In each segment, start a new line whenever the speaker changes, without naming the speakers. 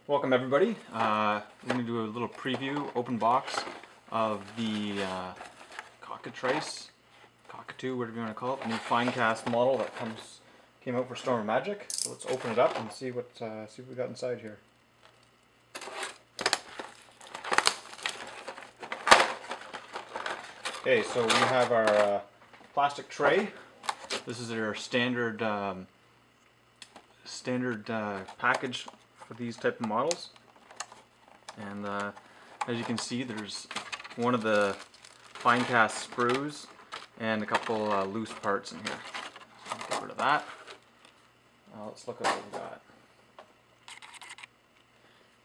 Welcome everybody. We're going to do a little preview, open box of the Cockatrice, Cockatoo, whatever you want to call it, the new Finecast model that came out for Storm of Magic. So let's open it up and see what we got inside here. Okay, so we have our plastic tray. This is our standard package for these type of models, and as you can see, there's one of the Finecast sprues and a couple loose parts in here. So I'll get rid of that. Let's look at what we got.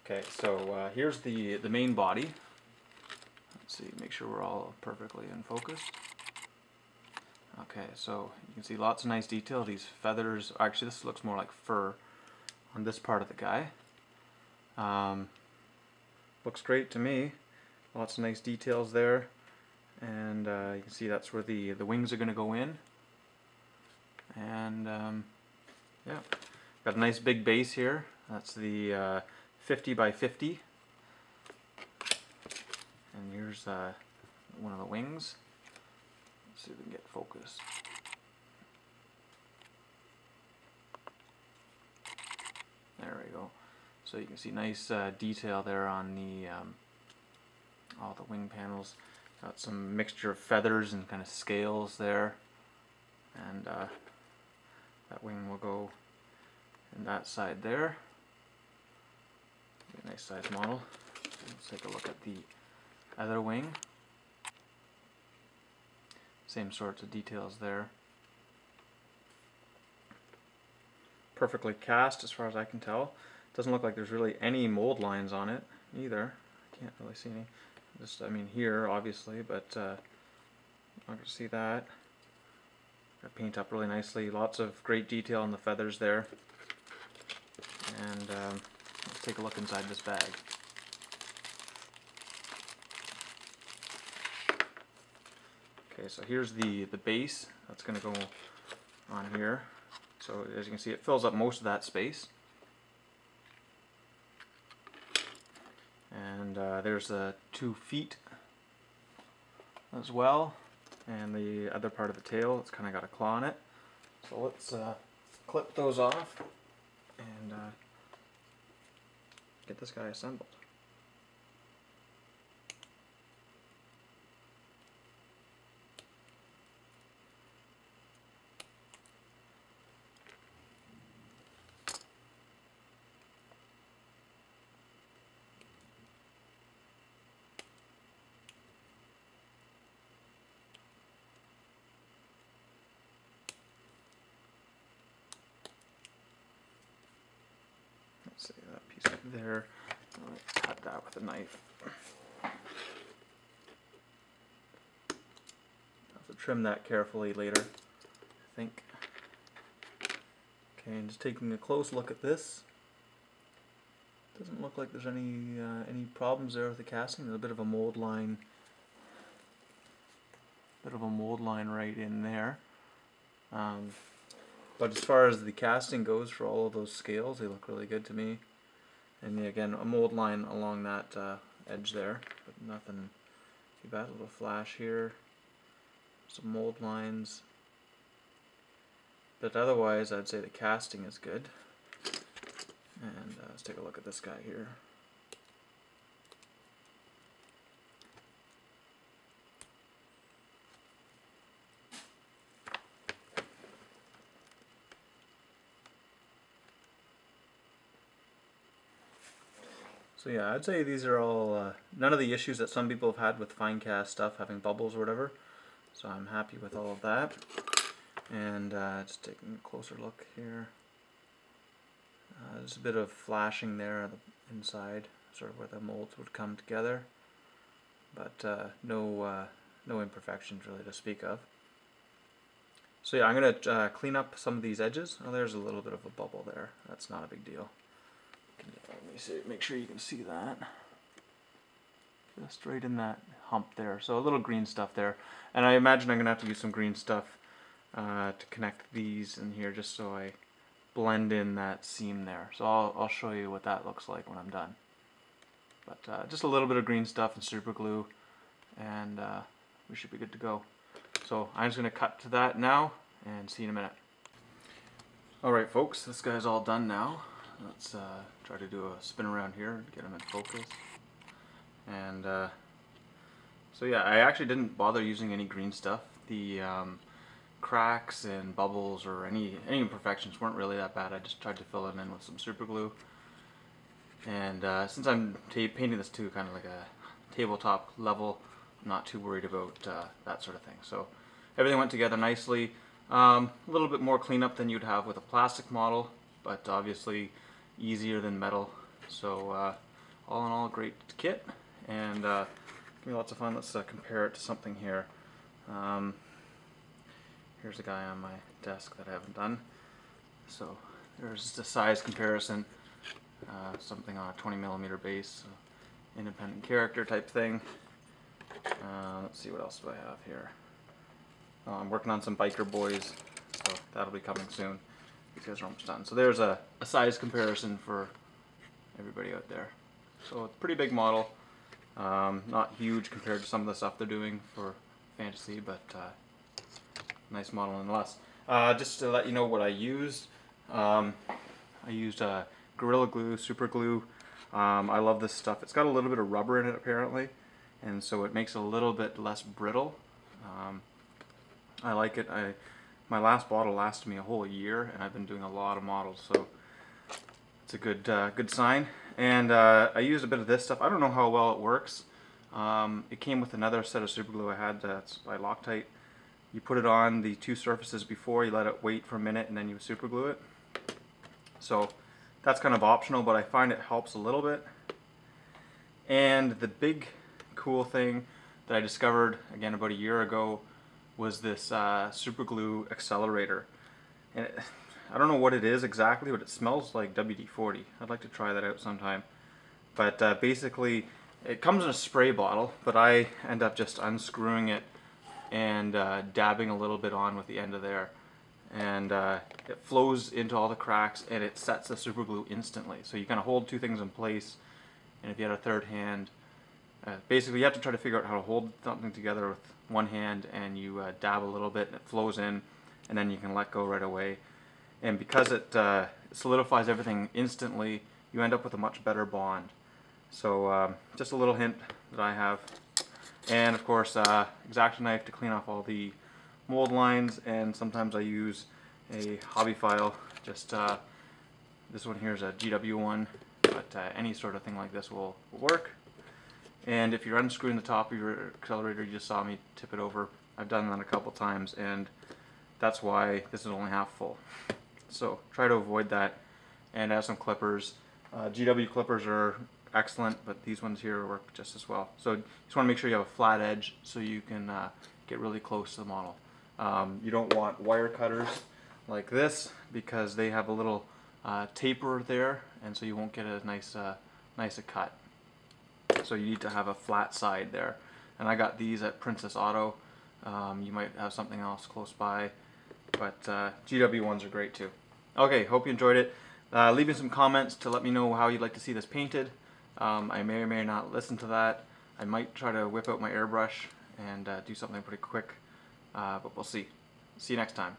Okay, so here's the main body. Let's see, make sure we're all perfectly in focus. Okay, so you can see lots of nice detail. These feathers, actually this looks more like fur on this part of the guy. Looks great to me. Lots of nice details there, and you can see that's where the wings are going to go in. And yeah, got a nice big base here. That's the 50 by 50. And here's one of the wings. Let's see if we can get focus. There we go. So you can see nice detail there on the all the wing panels. Got some mixture of feathers and kind of scales there, and that wing will go in that side there. Nice size model. Let's take a look at the other wing. Same sorts of details there. Perfectly cast as far as I can tell. Doesn't look like there's really any mold lines on it either. I can't really see any. Just, I mean, here obviously, but not gonna see that. Got paint up really nicely. Lots of great detail on the feathers there. And let's take a look inside this bag. Okay, so here's the base that's going to go on here. So as you can see, it fills up most of that space. And there's 2 feet as well, and the other part of the tail, it's kind of got a claw on it. So let's clip those off and get this guy assembled. Let's see that piece up there. Let's cut that with a knife. I'll have to trim that carefully later, I think. Okay, and just taking a close look at this. Doesn't look like there's any problems there with the casting. There's a bit of a mold line. Right in there. But as far as the casting goes for all of those scales, they look really good to me. And again, a mold line along that edge there, but nothing too bad. A little flash here, some mold lines. But otherwise, I'd say the casting is good. And let's take a look at this guy here. So yeah, I'd say these are all none of the issues that some people have had with Finecast stuff, having bubbles or whatever. So I'm happy with all of that. And just taking a closer look here. There's a bit of flashing there on the inside, sort of where the molds would come together. But no imperfections really to speak of. So yeah, I'm going to clean up some of these edges. Oh, there's a little bit of a bubble there. That's not a big deal. Let me see, make sure you can see that. Just right in that hump there. So a little green stuff there. And I imagine I'm going to have to use some green stuff to connect these in here, just so I blend in that seam there. So I'll show you what that looks like when I'm done. But just a little bit of green stuff and super glue, and we should be good to go. So I'm just going to cut to that now and see you in a minute. Alright folks, this guy's all done now. Let's try to do a spin around here and get him in focus. And so yeah, I actually didn't bother using any green stuff. The cracks and bubbles or any imperfections weren't really that bad. I just tried to fill them in with some super glue. And since I'm painting this to kind of like a tabletop level, I'm not too worried about that sort of thing. So everything went together nicely. A little bit more cleanup than you'd have with a plastic model, but obviously easier than metal. So all in all, great kit, and give me lots of fun. Let's compare it to something here. Here's a guy on my desk that I haven't done. So there's the size comparison. Something on a 20mm base, so independent character type thing. Let's see, what else do I have here? I'm working on some biker boys, so that'll be coming soon. These guys are almost done. So there's a size comparison for everybody out there. So it's a pretty big model. Not huge compared to some of the stuff they're doing for fantasy, but nice model nonetheless. Just to let you know what I used. I used Gorilla Glue, Super Glue. I love this stuff. It's got a little bit of rubber in it apparently, and so it makes it a little bit less brittle. I like it. My last bottle lasted me a whole year, and I've been doing a lot of models, so it's a good sign. And I used a bit of this stuff. I don't know how well it works. It came with another set of super glue I had that's by Loctite. You put it on the two surfaces before, you let it wait for a minute, and then you super glue it. So that's kind of optional, but I find it helps a little bit. And the big cool thing that I discovered, again, about a year ago was this super glue Accelerator. And I don't know what it is exactly, but it smells like WD-40. I'd like to try that out sometime. But basically, it comes in a spray bottle, but I end up just unscrewing it and dabbing a little bit on with the end of there. And it flows into all the cracks, and it sets the super glue instantly. So you kind of hold two things in place, and if you had a third hand, basically you have to try to figure out how to hold something together with one hand, and you dab a little bit and it flows in, and then you can let go right away. And because it solidifies everything instantly, you end up with a much better bond. So just a little hint that I have. And of course, X-Acto knife to clean off all the mold lines, and sometimes I use a hobby file. Just this one here is a GW one, but any sort of thing like this will work. And if you're unscrewing the top of your accelerator, you just saw me tip it over. I've done that a couple times, and that's why this is only half full. So try to avoid that, and add some clippers. GW clippers are excellent, but these ones here work just as well. So you just want to make sure you have a flat edge so you can get really close to the model. You don't want wire cutters like this, because they have a little taper there, and so you won't get a nice a cut. So you need to have a flat side there. And I got these at Princess Auto. You might have something else close by, but GW ones are great too. Okay, hope you enjoyed it. Leave me some comments to let me know how you'd like to see this painted. I may or may not listen to that. I might try to whip out my airbrush and do something pretty quick, but we'll see. See you next time.